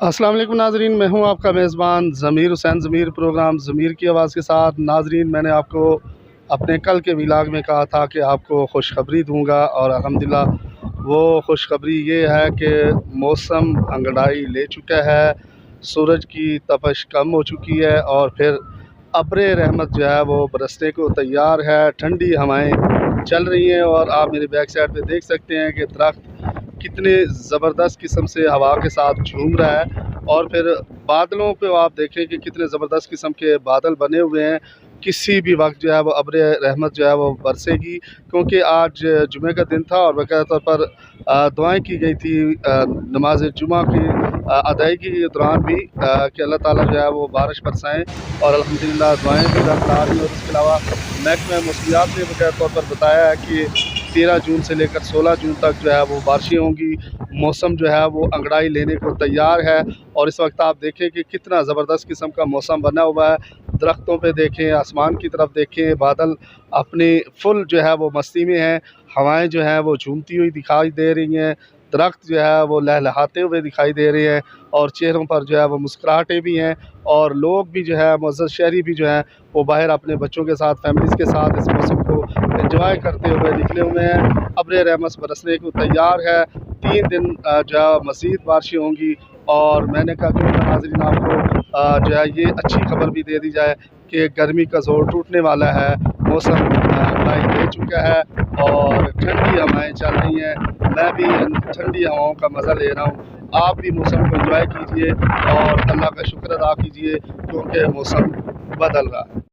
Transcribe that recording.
अस्सलाम वालेकुम नाजरीन, मैं हूं आपका मेज़बान ज़मीर हुसैन। ज़मीर प्रोग्राम ज़मीर की आवाज़ के साथ। नाजरीन, मैंने आपको अपने कल के व्लॉग में कहा था कि आपको खुशखबरी दूंगा, और अल्हम्दुलिल्लाह वो खुशखबरी ये है कि मौसम अंगड़ाई ले चुका है, सूरज की तपश कम हो चुकी है और फिर अब्र रहमत जो है वो बरसने को तैयार है। ठंडी हवाएं चल रही हैं और आप मेरे बैक साइड पे देख सकते हैं कि दरख्त कितने ज़बरदस्त किस्म से हवा के साथ झूम रहा है। और फिर बादलों पे आप देखें कि कितने ज़बरदस्त किस्म के बादल बने हुए हैं। किसी भी वक्त जो है वो अब्र रहमत जो है वो बरसेगी, क्योंकि आज जुमे का दिन था और बाकायदा तौर पर दुआएं की गई थी नमाज जुमा की अदायगी के दौरान भी कि अल्लाह ताला जो है वो बारिश बरसाएँ। और अल्हम्दुलिल्लाह दुआएं भी बरकरार हुई। और इसके अलावा महकमा मौसमियात ने बाकायदा तौर पर बताया है कि 13 जून से लेकर 16 जून तक जो है वो बारिशें होंगी। मौसम जो है वो अंगड़ाई लेने को तैयार है। और इस वक्त आप देखें कि कितना ज़बरदस्त किस्म का मौसम बना हुआ है। दरख्तों पे देखें, आसमान की तरफ देखें, बादल अपनी फुल जो है वो मस्ती में हैं। हवाएं जो हैं वो झूमती हुई दिखाई दे रही हैं। दरख्त जो है वो लहलहाते हुए दिखाई दे रहे हैं और चेहरों पर जो है वो मुस्कुराहटें भी हैं। और लोग भी जो है मुअज़्ज़ज़ शहरी भी जो हैं वो बाहर अपने बच्चों के साथ, फैमिलीज़ के साथ इस मौसम को एंजॉय करते हुए निकले हुए हैं। अब्र रहमत बरसने को तैयार है। 3 दिन जो है मज़ीद बारिशें होंगी। और मैंने कहा क्यों ना नाज़रीन आपको जो है ये अच्छी खबर भी दे दी जाए कि गर्मी का ज़ोर टूटने वाला है। मौसम अंगड़ाई ले चुका है और ठंडी हवाएं चल रही हैं। मैं भी इन ठंडी हवाओं का मज़ा ले रहा हूँ। आप भी मौसम को एंजॉय कीजिए और अल्लाह का शुक्र अदा कीजिए, क्योंकि मौसम बदल रहा है।